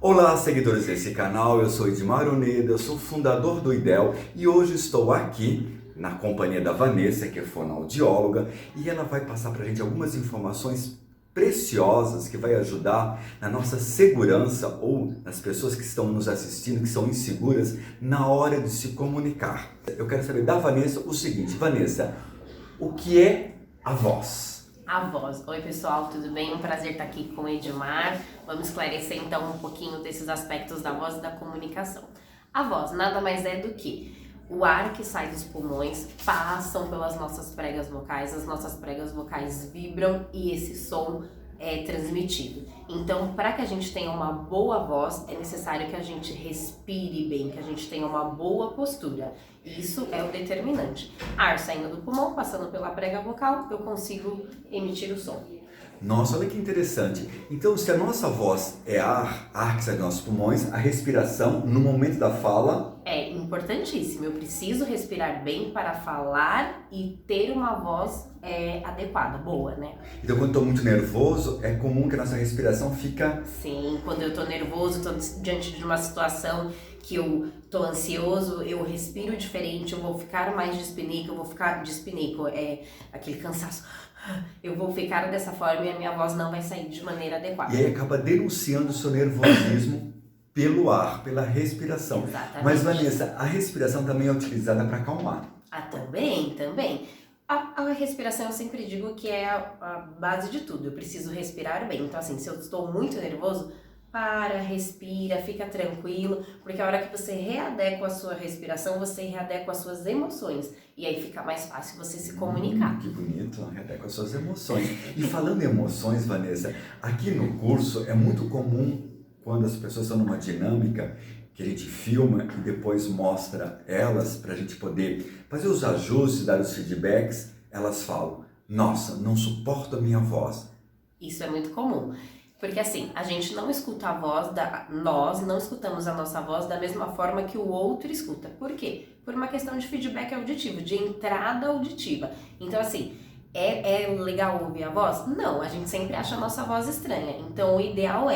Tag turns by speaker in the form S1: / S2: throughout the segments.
S1: Olá, seguidores desse canal, eu sou Edmar Oneda, eu sou fundador do IDEL e hoje estou aqui na companhia da Vanessa, que é fonoaudióloga, e ela vai passar para a gente algumas informações preciosas que vai ajudar na nossa segurança ou nas pessoas que estão nos assistindo, que são inseguras, na hora de se comunicar. Eu quero saber da Vanessa o seguinte, Vanessa, o que é a voz?
S2: A voz. Oi pessoal, tudo bem? Um prazer estar aqui com o Edmar. Vamos esclarecer então um pouquinho desses aspectos da voz e da comunicação. A voz nada mais é do que o ar que sai dos pulmões passam pelas nossas pregas vocais, as nossas pregas vocais vibram e esse som é transmitido. Então, para que a gente tenha uma boa voz, é necessário que a gente respire bem, que a gente tenha uma boa postura. Isso é o determinante. Ar saindo do pulmão, passando pela prega vocal, eu consigo emitir o som.
S1: Nossa, olha que interessante. Então, se a nossa voz é ar que sai dos nossos pulmões, a respiração no momento da fala
S2: é importantíssimo. Eu preciso respirar bem para falar e ter uma voz adequada, boa, né?
S1: Então, quando estou muito nervoso, é comum que a nossa respiração fica...
S2: Sim, quando eu estou nervoso, estou diante de uma situação que eu estou ansioso, eu respiro diferente, eu vou ficar mais dispinico, é aquele cansaço. Eu vou ficar dessa forma e a minha voz não vai sair de maneira adequada.
S1: E aí acaba denunciando o seu nervosismo pelo ar, pela respiração.
S2: Exatamente.
S1: Mas, Vanessa, a respiração também é utilizada para acalmar.
S2: Também. A respiração eu sempre digo que é a base de tudo. Eu preciso respirar bem. Então, assim, se eu estou muito nervoso, respira, fica tranquilo, porque a hora que você readequa a sua respiração, você readequa as suas emoções, e aí fica mais fácil você se comunicar.
S1: Que bonito, readequa as suas emoções. E falando em emoções, Vanessa, aqui no curso é muito comum, quando as pessoas estão numa dinâmica, que a gente filma e depois mostra elas, para a gente poder fazer os ajustes, dar os feedbacks, elas falam, nossa, não suporto a minha voz.
S2: Isso é muito comum. Porque assim, a gente não escuta a voz, nós não escutamos a nossa voz da mesma forma que o outro escuta. Por quê? Por uma questão de feedback auditivo, de entrada auditiva. Então assim, é legal ouvir a voz? Não, a gente sempre acha a nossa voz estranha. Então o ideal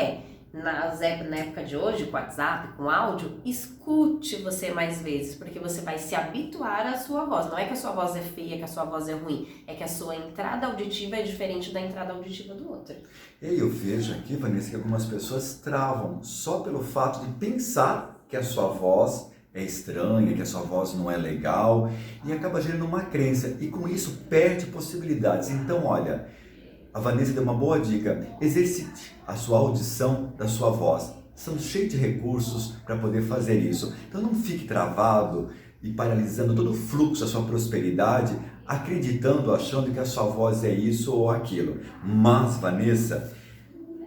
S2: na época de hoje, com WhatsApp, com áudio, escute você mais vezes, porque você vai se habituar à sua voz. Não é que a sua voz é feia, que a sua voz é ruim, é que a sua entrada auditiva é diferente da entrada auditiva do outro.
S1: E eu vejo aqui, Vanessa, que algumas pessoas travam só pelo fato de pensar que a sua voz é estranha, que a sua voz não é legal, e acaba gerando uma crença, e com isso perde possibilidades. Então, olha, a Vanessa deu uma boa dica, exercite a sua audição da sua voz. São cheios de recursos para poder fazer isso. Então não fique travado e paralisando todo o fluxo da sua prosperidade, acreditando, achando que a sua voz é isso ou aquilo. Mas, Vanessa,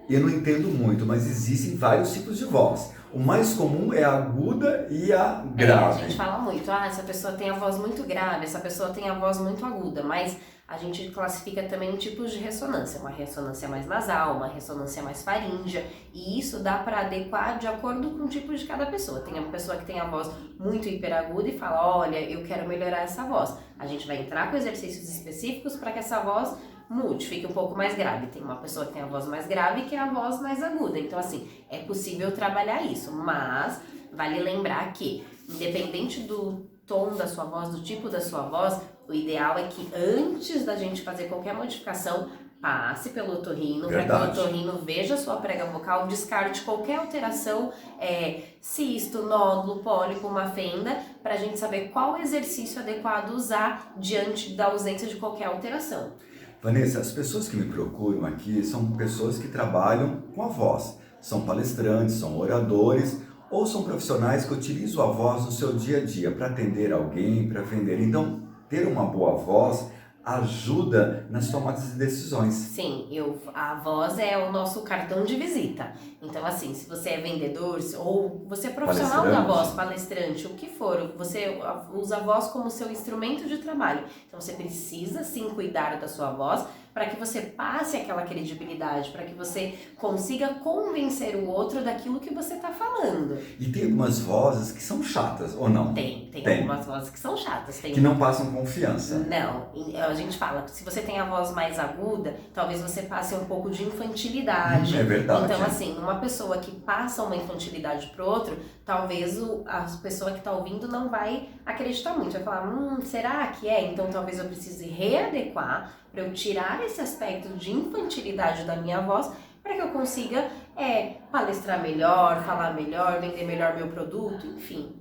S1: eu não entendo muito, mas existem vários tipos de voz. O mais comum é a aguda e a grave.
S2: A gente fala muito, essa pessoa tem a voz muito grave, essa pessoa tem a voz muito aguda, mas a gente classifica também tipos de ressonância, uma ressonância mais nasal, uma ressonância mais faríngea, e isso dá para adequar de acordo com o tipo de cada pessoa. Tem uma pessoa que tem a voz muito hiperaguda e fala, olha, eu quero melhorar essa voz. A gente vai entrar com exercícios específicos para que essa voz mude, fique um pouco mais grave. Tem uma pessoa que tem a voz mais grave e que é a voz mais aguda. Então, assim, é possível trabalhar isso, mas vale lembrar que, independente do tom da sua voz, do tipo da sua voz, o ideal é que antes da gente fazer qualquer modificação, passe pelo otorrino, para que o otorrino veja a sua prega vocal, descarte qualquer alteração, cisto, nódulo, pólipo, uma fenda, para a gente saber qual exercício adequado usar diante da ausência de qualquer alteração.
S1: Vanessa, as pessoas que me procuram aqui são pessoas que trabalham com a voz. São palestrantes, são oradores ou são profissionais que utilizam a voz no seu dia a dia para atender alguém, para vender. Então, ter uma boa voz ajuda nas tomadas de decisões.
S2: Sim, a voz é o nosso cartão de visita. Então, assim, se você é vendedor ou você é profissional da voz, palestrante, o que for, você usa a voz como seu instrumento de trabalho. Então, você precisa sim cuidar da sua voz, para que você passe aquela credibilidade, para que você consiga convencer o outro daquilo que você está falando.
S1: E tem algumas vozes que são chatas, ou não?
S2: Tem algumas vozes que são chatas.
S1: Que não passam confiança.
S2: Não, a gente fala que se você tem a voz mais aguda, talvez você passe um pouco de infantilidade.
S1: É verdade.
S2: Então, assim, uma pessoa que passa uma infantilidade pro outro, talvez a pessoa que tá ouvindo não vai acreditar muito. Vai falar, será que é? Então talvez eu precise readequar para eu tirar esse aspecto de infantilidade da minha voz, para que eu consiga palestrar melhor, falar melhor, vender melhor meu produto, enfim.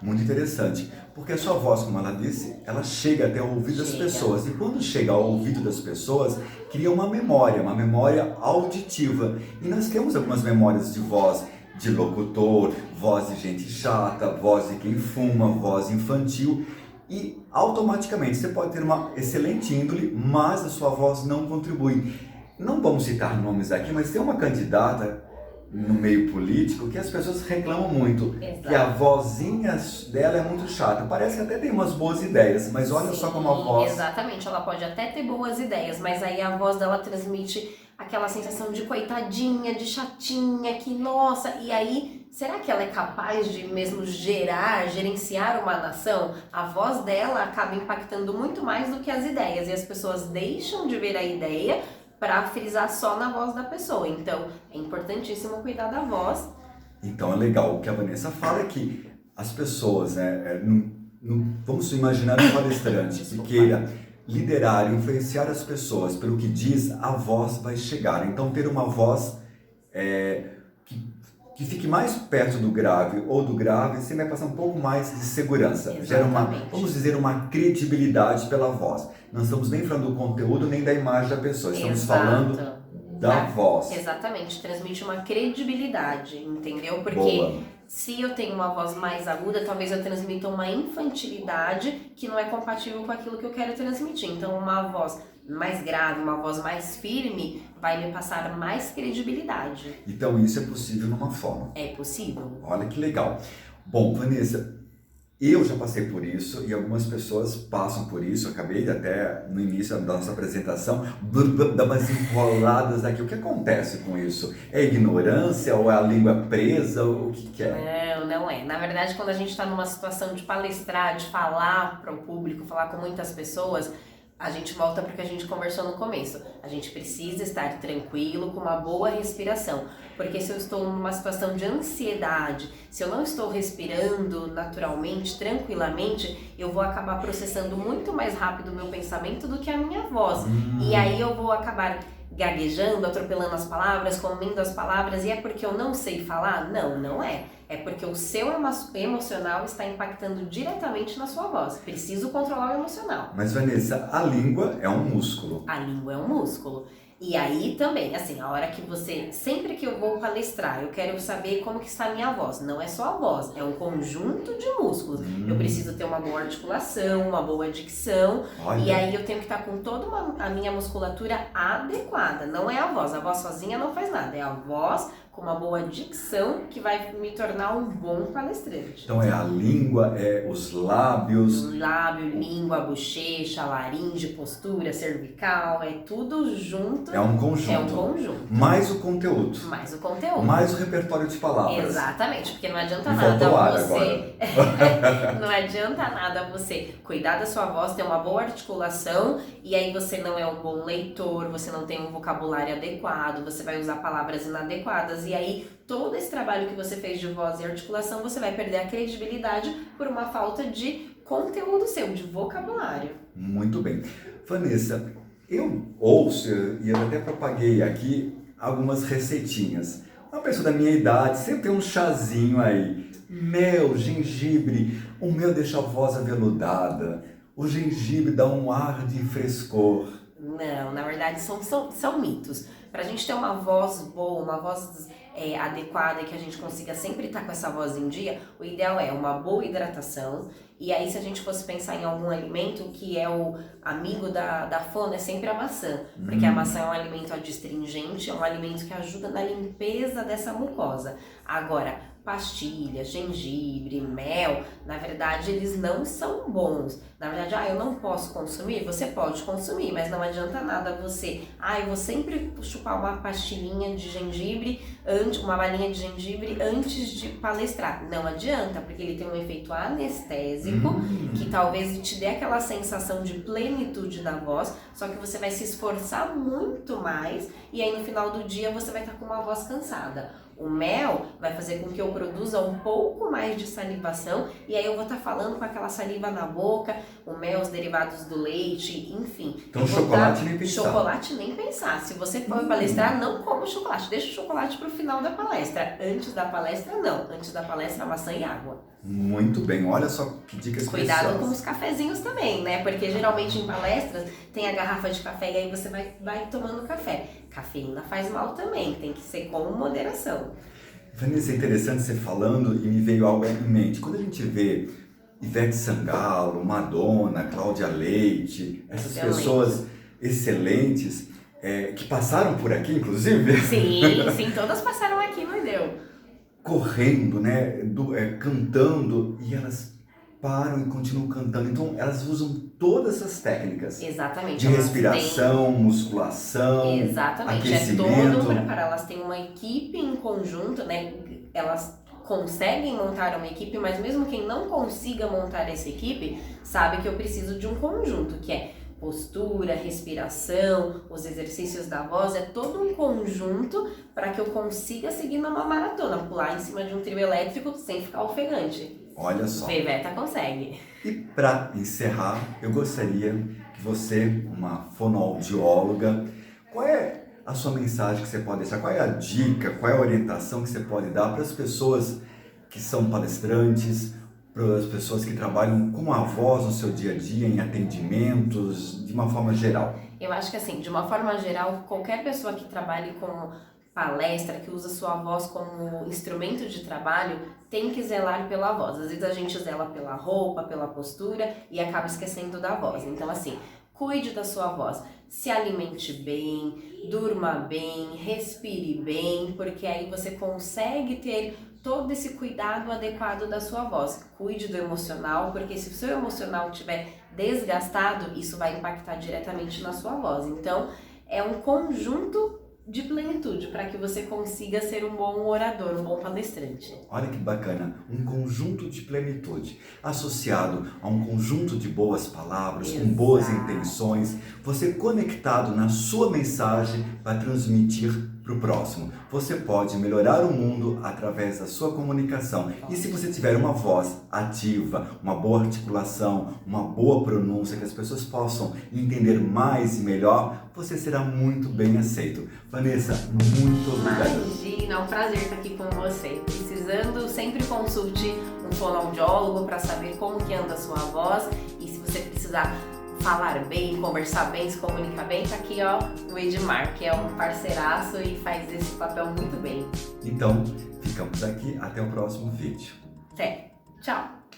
S1: Muito interessante, porque a sua voz, como ela disse, ela chega até o ouvido das pessoas. E quando chega ao ouvido das pessoas, cria uma memória auditiva. E nós temos algumas memórias de voz de locutor, voz de gente chata, voz de quem fuma, voz infantil. E automaticamente você pode ter uma excelente índole, mas a sua voz não contribui. Não vamos citar nomes aqui, mas tem uma candidata no meio político que as pessoas reclamam muito.
S2: Exato.
S1: Que a vozinha dela é muito chata. Parece que até tem umas boas ideias, mas olha só como a voz...
S2: Exatamente, ela pode até ter boas ideias, mas aí a voz dela transmite aquela sensação de coitadinha, de chatinha, que nossa, e aí, será que ela é capaz de mesmo gerenciar uma nação? A voz dela acaba impactando muito mais do que as ideias, e as pessoas deixam de ver a ideia para frisar só na voz da pessoa. Então, é importantíssimo cuidar da voz.
S1: Então é legal. O que a Vanessa fala é que as pessoas, vamos imaginar um palestrante que queira liderar, influenciar as pessoas pelo que diz, a voz vai chegar. Então ter uma voz que fique mais perto do grave ou do grave, você vai passar um pouco mais de segurança.
S2: Exatamente.
S1: Gera vamos dizer, uma credibilidade pela voz. Não estamos nem falando do conteúdo nem da imagem da pessoa, estamos falando da voz.
S2: Exatamente, transmite uma credibilidade, entendeu? Porque
S1: Boa.
S2: Se eu tenho uma voz mais aguda, talvez eu transmita uma infantilidade que não é compatível com aquilo que eu quero transmitir. Então, uma voz mais grave, uma voz mais firme, vai me passar mais credibilidade.
S1: Então, isso é possível numa forma.
S2: É possível.
S1: Olha que legal. Bom, Vanessa, eu já passei por isso e algumas pessoas passam por isso. Eu acabei até no início da nossa apresentação dar umas enroladas aqui. O que acontece com isso? É ignorância ou é a língua presa? O que é?
S2: Não é. Na verdade, quando a gente está numa situação de palestrar, de falar para o público, falar com muitas pessoas, a gente volta para o que a gente conversou no começo. A gente precisa estar tranquilo, com uma boa respiração. Porque se eu estou numa situação de ansiedade, se eu não estou respirando naturalmente, tranquilamente, eu vou acabar processando muito mais rápido o meu pensamento do que a minha voz. E aí eu vou acabar gaguejando, atropelando as palavras, comendo as palavras, e é porque eu não sei falar? Não, não é. É porque o seu emocional está impactando diretamente na sua voz. Preciso controlar o emocional.
S1: Mas, Vanessa, a língua é um músculo.
S2: A língua é um músculo. E aí também, assim, a hora que você... Sempre que eu vou palestrar, eu quero saber como que está a minha voz. Não é só a voz, é um conjunto de músculos. Eu preciso ter uma boa articulação, uma boa dicção.
S1: Olha.
S2: E aí eu tenho que estar com toda a minha musculatura adequada. Não é a voz sozinha não faz nada. É a voz com uma boa dicção que vai me tornar um bom palestrante.
S1: Então é a língua, é os lábios.
S2: O lábio, língua, bochecha, laringe, postura, cervical, é tudo junto.
S1: É um conjunto.
S2: É um conjunto.
S1: Mais o conteúdo.
S2: Mais o conteúdo.
S1: Mais o repertório de palavras.
S2: Exatamente, porque não adianta
S1: Me
S2: nada
S1: faltou ar
S2: você. Não adianta nada você cuidar da sua voz, ter uma boa articulação, e aí você não é um bom leitor, você não tem um vocabulário adequado, você vai usar palavras inadequadas. E aí, todo esse trabalho que você fez de voz e articulação, você vai perder a credibilidade por uma falta de conteúdo seu, de vocabulário.
S1: Muito bem. Vanessa, eu ouço e eu até propaguei aqui algumas receitinhas. Uma pessoa da minha idade sempre tem um chazinho aí. Mel, gengibre, o mel deixa a voz aveludada. O gengibre dá um ar de frescor.
S2: Não, na verdade são mitos. Pra gente ter uma voz boa, uma voz adequada e que a gente consiga sempre estar com essa voz em dia, o ideal é uma boa hidratação. E aí, se a gente fosse pensar em algum alimento que é o amigo da fono, é sempre a maçã. Porque a maçã é um alimento adstringente, é um alimento que ajuda na limpeza dessa mucosa. Agora, pastilha, gengibre, mel, na verdade eles não são bons. Na verdade, eu não posso consumir? Você pode consumir, mas não adianta nada você, eu vou sempre chupar uma pastilhinha de gengibre, uma balinha de gengibre antes de palestrar. Não adianta, porque ele tem um efeito anestésico, que talvez te dê aquela sensação de plenitude na voz, só que você vai se esforçar muito mais e aí no final do dia você vai estar com uma voz cansada. O mel vai fazer com que eu produza um pouco mais de salivação e aí eu vou estar falando com aquela saliva na boca, o mel, os derivados do leite, enfim.
S1: Então chocolate nem pensar.
S2: Chocolate nem pensar. Se você for palestrar, não coma chocolate. Deixa o chocolate para o final da palestra. Antes da palestra, não. Antes da palestra, maçã e água.
S1: Muito bem. Olha só que dicas
S2: Cuidado
S1: preciosas.
S2: com os cafezinhos também, né? Porque geralmente em palestras tem a garrafa de café e aí você vai tomando café. Cafeína faz mal também, tem que ser com moderação.
S1: Vanessa, é interessante você falando e me veio algo em mente. Quando a gente vê Ivete Sangalo, Madonna, Cláudia Leite, essas pessoas excelentes, que passaram por aqui, inclusive.
S2: Sim, todas passaram aqui, não deu.
S1: Correndo, né, cantando, e elas param e continuam cantando. Então, elas usam todas essas técnicas.
S2: Exatamente.
S1: De respiração, musculação,
S2: exatamente.
S1: aquecimento.
S2: É todo um preparo. Elas têm uma equipe em conjunto, né? Elas conseguem montar uma equipe, mas mesmo quem não consiga montar essa equipe, sabe que eu preciso de um conjunto, que é postura, respiração, os exercícios da voz, é todo um conjunto para que eu consiga seguir numa maratona, pular em cima de um trio elétrico sem ficar ofegante.
S1: Olha só.
S2: Veveta consegue.
S1: E para encerrar, eu gostaria que você, uma fonoaudióloga, qual é a sua mensagem que você pode deixar? Qual é a dica, qual é a orientação que você pode dar para as pessoas que são palestrantes, para as pessoas que trabalham com a voz no seu dia a dia, em atendimentos, de uma forma geral?
S2: Eu acho que assim, de uma forma geral, qualquer pessoa que trabalhe com palestra, que usa sua voz como instrumento de trabalho, tem que zelar pela voz. Às vezes a gente zela pela roupa, pela postura e acaba esquecendo da voz. Então assim, cuide da sua voz, se alimente bem, durma bem, respire bem, porque aí você consegue ter todo esse cuidado adequado da sua voz. Cuide do emocional, porque se o seu emocional estiver desgastado, isso vai impactar diretamente na sua voz. Então, é um conjunto de plenitude para que você consiga ser um bom orador, um bom palestrante.
S1: Olha que bacana, um conjunto de plenitude, associado a um conjunto de boas palavras, com boas intenções, você conectado na sua mensagem para transmitir para o próximo. Você pode melhorar o mundo através da sua comunicação. E se você tiver uma voz ativa, uma boa articulação, uma boa pronúncia, que as pessoas possam entender mais e melhor, você será muito bem aceito. Vanessa, muito obrigado.
S2: Imagina, é um prazer estar aqui com você. Precisando, sempre consulte um fonoaudiólogo para saber como que anda a sua voz. E se você precisar falar bem, conversar bem, se comunicar bem, tá aqui o Edmar, que é um parceiraço e faz esse papel muito bem.
S1: Então, ficamos aqui, até o próximo vídeo.
S2: Até, tchau!